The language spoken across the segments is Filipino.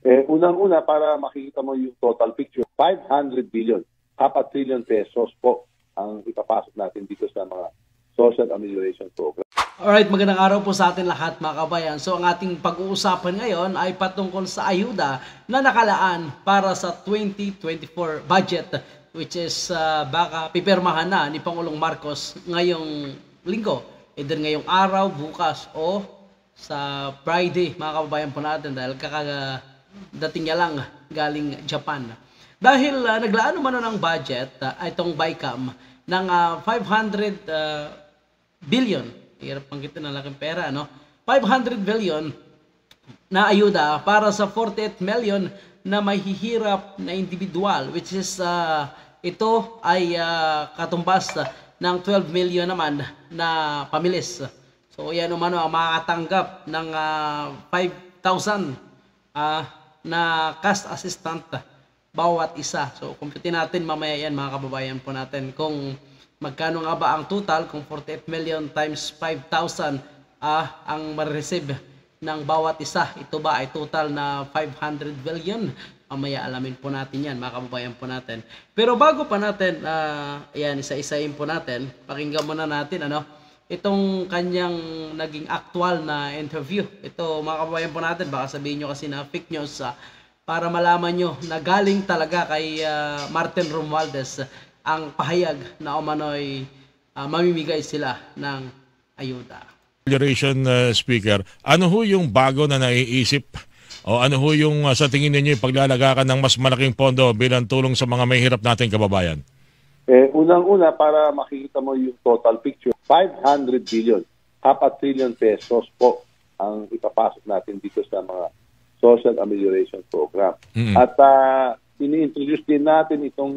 Unang-una, para makikita mo yung total picture, 500 billion, 4 trillion pesos po ang ipapasok natin dito sa mga social amelioration program. Alright, magandang araw po sa atin lahat mga kabayan. So ang ating pag-uusapan ngayon ay patungkol sa ayuda na nakalaan para sa 2024 budget, which is baka pipirmahan na ni Pangulong Marcos ngayong linggo, either ngayong araw, bukas o sa Friday mga kababayan po natin, dahil kakadating niya lang galing Japan. Dahil naglaan naman ng budget itong BICAM ng 500 billion. Hirap pang kita ng laking pera, no? 500 billion na ayuda para sa 48 million na mahihirap na individual, which is ito ay katumbas ng 12 million naman na pamilis. So yan naman ang makakatanggap ng 5,000 na cash assistant bawat isa. So kumputin natin mamaya yan mga kababayan po natin kung magkano nga ba ang total, kung 48 million times 5,000 ang ma-receive ng bawat isa. Ito ba ay total na 500 billion? Mamaya alamin po natin yan mga kababayan po natin. Pero bago pa natin, yan, isa-isahin po natin, pakinggan muna natin itong kanyang naging actual na interview. Ito mga kababayan po natin, baka sabihin nyo kasi na fake news, para malaman nyo na galing talaga kay Martin Romualdez ang pahayag na umano'y mamimigay sila ng ayuda. Speaker, ano ho yung bago na naiisip o ano ho yung sa tingin ninyo yung paglalagakan ng mas malaking pondo bilang tulong sa mga may hirap nating kababayan? Unang-una, para makikita mo yung total picture, 500 billion, 4 trillion pesos po ang ipapasok natin dito sa mga social amelioration program. At ini-introduce din natin itong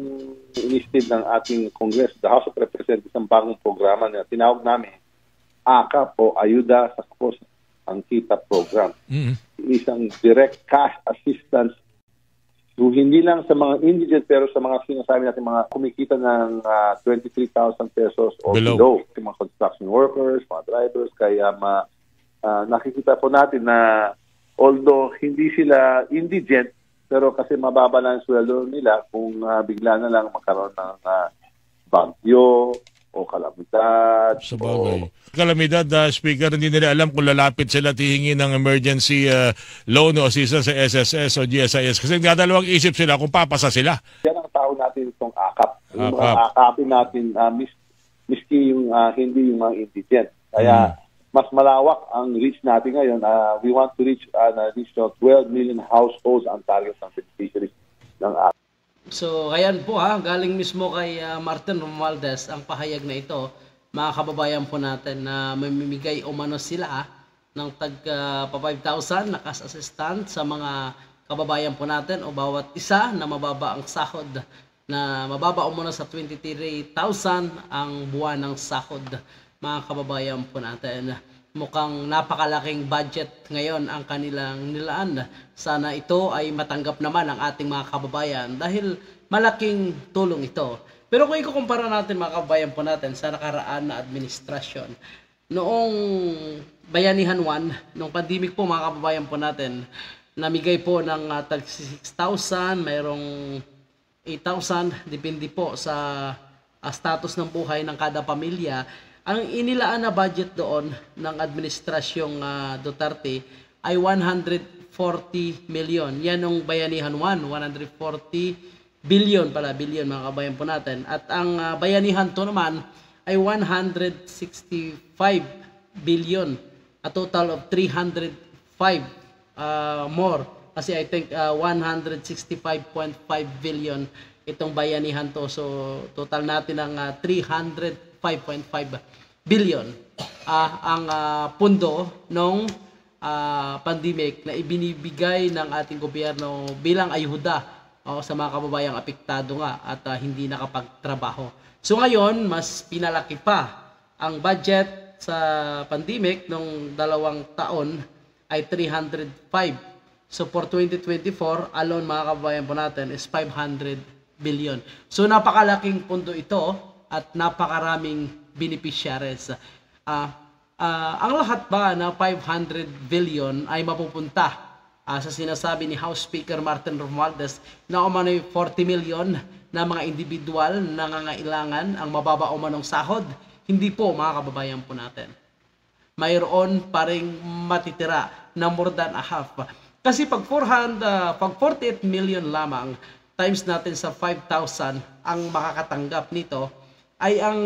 initiative ng ating Congress, the House of Representatives, ang bagong programa na tinawag namin AKAP o Ayuda sa Kapos ang Kita Program. Isang direct cash assistance, so, hindi lang sa mga indigent pero sa mga sinasabi natin mga kumikita ng 23,000 pesos or below. Mga construction workers, mga drivers, kaya nakikita po natin na although hindi sila indigent, pero kasi mababa lang ang sweldo nila kung bigla na lang magkaroon ng bagyo o kalamidad. Sabagay. Kalamidad, Speaker, hindi nila alam kung lalapit sila at hihingi ng emergency loan o assistance sa SSS o GSIS. Kasi dadalawang isip sila kung papasa sila. Yan ang tao natin itong AKAP. Yung mga AKAPin natin, miski yung hindi yung mga indigent. Kaya mas malawak ang reach natin ngayon. We want to reach an additional 12 million households ang target ng beneficiaries ng AKAP. So, ayan po galing mismo kay Martin Romualdez ang pahayag na ito, mga kababayan po natin, na mamimigay umano sila ng tag 5,000 na cash assistant sa mga kababayan po natin o bawat isa na mababa ang sahod, na mababa umano sa 23,000 ang buwan ng sahod. Mga kababayan po natin, mukhang napakalaking budget ngayon ang kanilang nilaan. Sana ito ay matanggap naman ng ating mga kababayan dahil malaking tulong ito. Pero kung ikukumpara natin mga kababayan po natin sa nakaraan na administrasyon, noong Bayanihan 1, noong pandemic po mga kababayan po natin, namigay po ng 6,000, mayroong 8,000, depende po sa status ng buhay ng kada pamilya. Ang inilaan na budget doon ng administrasyong Duterte ay 140 million. Yan ang Bayanihan 1, 140 billion pala, billion mga kabayan po natin. At ang Bayanihan 2 naman ay 165 billion. A total of 305 more. Kasi I think 165.5 billion itong Bayanihan 2. So total natin ang 305.5 billion ang pundo nung pandemic na ibinibigay ng ating gobyerno bilang ayuda sa mga kababayang apektado nga at hindi nakapagtrabaho. So ngayon, mas pinalaki pa ang budget sa pandemic nung 2 taon ay 305. So for 2024, alone mga kababayan po natin is 500 billion. So napakalaking pundo ito at napakaraming beneficiaries. Ang lahat ba na 500 billion ay mapupunta sa sinasabi ni House Speaker Martin Romualdez na umano'y 40 million na mga individual na nangangailangan ang mababa umanong sahod. Hindi po, mga kababayan po natin. Mayroon pa ring matitira na more than a half. Kasi pag 48 million lamang times natin sa 5,000 ang makakatanggap nito, ay ang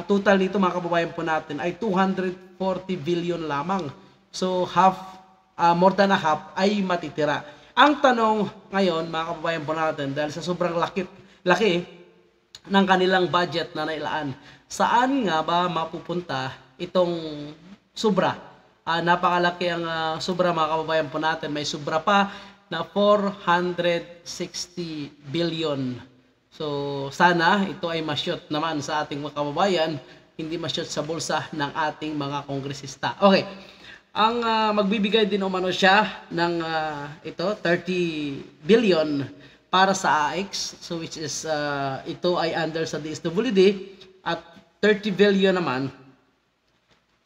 total nito, mga kababayan po natin, ay 240 billion lamang. So more than a half ay matitira. Ang tanong ngayon, mga kababayan po natin, dahil sa sobrang laki ng kanilang budget na nailaan, saan nga ba mapupunta itong sobra? Napakalaki ang sobra, mga kababayan po natin. May sobra pa na 460 billion. So sana ito ay ma-shoot naman sa ating mga kababayan, hindi ma-shoot sa bulsa ng ating mga kongresista. Okay. Ang magbibigay din umano siya ng ito 30 billion para sa AX, so which is ito ay under sa DSWD, at 30 billion naman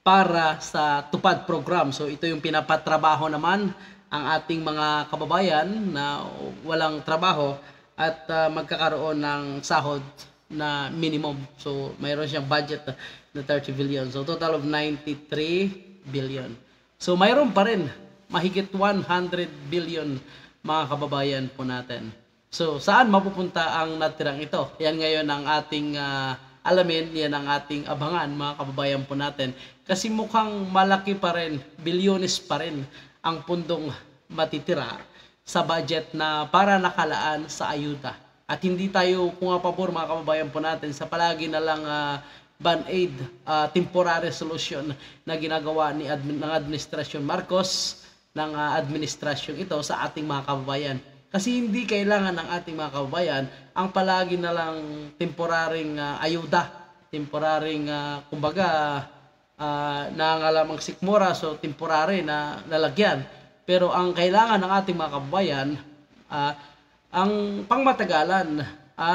para sa TUPAD program. So ito yung pinapatrabaho naman ang ating mga kababayan na walang trabaho at magkakaroon ng sahod na minimum. So mayroon siyang budget na 30 billion. So total of 93 billion. So mayroon pa rin mahigit 100 billion, mga kababayan po natin. So saan mapupunta ang natirang ito? Yan ngayon ang ating alamin, yan ang ating abangan, mga kababayan po natin. Kasi mukhang malaki pa rin, bilyones pa rin ang pundong matitira sa budget na para nakalaan sa ayuda. At hindi tayo pumapabor, mga kababayan po natin, sa palagi na lang band-aid, temporary solution na ginagawa ng Administrasyon Marcos, ng administrasyon ito sa ating mga kababayan. Kasi hindi kailangan ng ating mga kababayan ang palagi na lang temporaring ayuda, temporaring kumbaga nangangalamang sikmura, so temporary na lalagyan. Pero ang kailangan ng ating mga kababayan, ang pangmatagalan,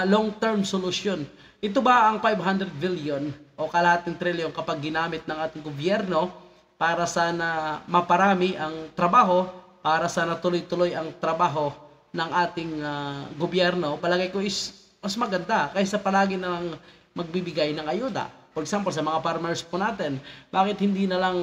long-term solution. Ito ba ang 500 billion o kalahating trilyon kapag ginamit ng ating gobyerno para sana maparami ang trabaho, para sana tuloy-tuloy ang trabaho ng ating gobyerno? Palagay ko is mas maganda kaysa palagi na lang magbibigay ng ayuda. For example, sa mga farmers po natin, bakit hindi na lang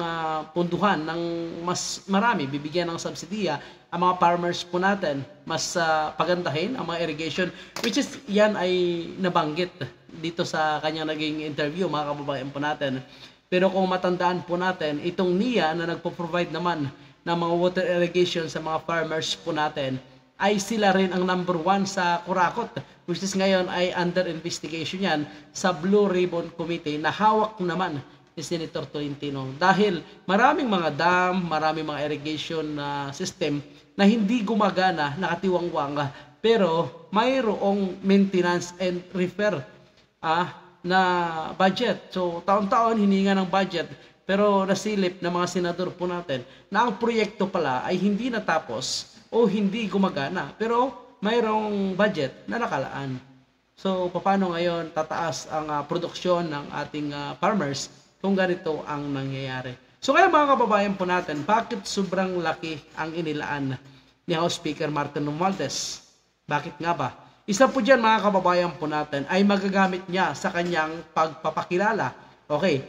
punduhan ng mas marami, bibigyan ng subsidiya ang mga farmers po natin, mas pagandahin ang mga irrigation, which is yan ay nabanggit dito sa kanyang naging interview, mga kababayan po natin. Pero kung matandaan po natin, itong NIA na nagpo-provide naman ng mga water irrigation sa mga farmers po natin, ay sila rin ang number 1 sa Kurakot, which is ngayon ay under investigation yan sa Blue Ribbon Committee na hawak naman ni Senator Tolentino. Dahil maraming mga dam, maraming mga irrigation system na hindi gumagana, nakatiwangwang, pero mayroong maintenance and repair na budget. So taon-taon hininga ng budget, pero nasilip ng mga senador po natin na ang proyekto pala ay hindi natapos o hindi gumagana, pero mayroong budget na nakalaan. So paano ngayon tataas ang produksyon ng ating farmers kung ganito ang nangyayari? So kaya, mga kababayan po natin, bakit sobrang laki ang inilaan ni House Speaker Martin Romualdez? Bakit nga ba? Isa po dyan, mga kababayan po natin, ay magagamit niya sa kanyang pagpapakilala. Okay,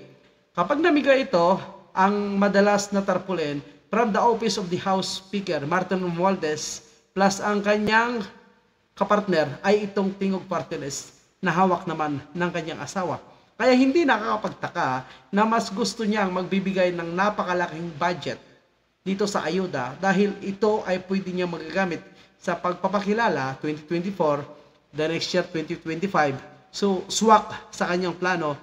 kapag namigay ito, ang madalas na tarpaulin from the office of the House Speaker Martin Romualdez plus ang kanyang kapartner ay itong Tingog Party List na hawak naman ng kanyang asawa. Kaya hindi nakakapagtaka na mas gusto niyang magbibigay ng napakalaking budget dito sa ayuda dahil ito ay pwede niya magagamit sa pagpapakilala 2024, the next year 2025. So swak sa kanyang plano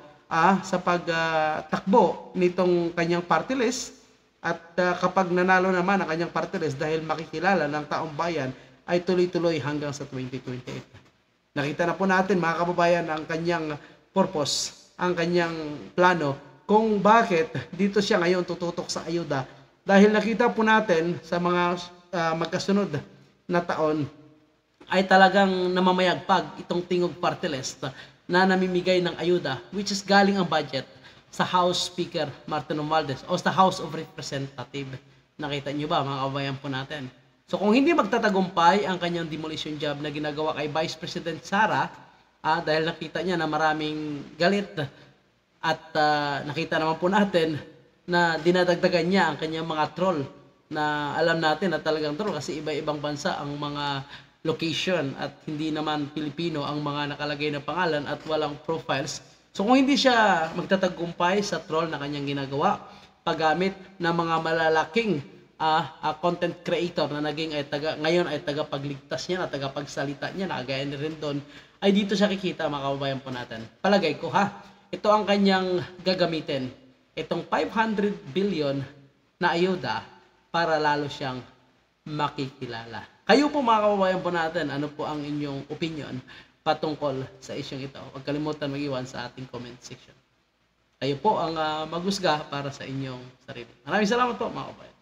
sa pagtakbo nitong kanyang party list. At kapag nanalo naman ang kanyang party list dahil makikilala ng taong bayan, ay tuloy-tuloy hanggang sa 2028. Nakita na po natin, mga kababayan, ang kanyang purpose, ang kanyang plano, kung bakit dito siya ngayon tututok sa ayuda. Dahil nakita po natin sa mga magkasunod na taon, ay talagang namamayagpag itong Tingog Party List na namimigay ng ayuda, which is galing ang budget sa House Speaker Martin Romualdez o sa House of Representatives. Nakita nyo ba, mga kababayan po natin? So kung hindi magtatagumpay ang kanyang demolition job na ginagawa kay Vice President Sara, dahil nakita niya na maraming galit at nakita naman po natin na dinadagdagan niya ang kanyang mga troll, na alam natin na talagang troll kasi iba-ibang bansa ang mga location at hindi naman Pilipino ang mga nakalagay na pangalan at walang profiles. So kung hindi siya magtatagumpay sa troll na kanyang ginagawa, paggamit ng mga malalaking content creator na ngayon ay tagapagligtas niya, na tagapagsalita niya, nakagaya ni Rendon, ay dito siya kikita, mga kababayan po natin. Palagay ko ito ang kanyang gagamitin, itong 500 billion na ayuda para lalo siyang makikilala. Kayo po, mga kababayan po natin, ano po ang inyong opinion patungkol sa isyong ito? Huwag kalimutan mag-iwan sa ating comment section. Kayo po ang maghusga para sa inyong sarili. Maraming salamat po, mga kababayan.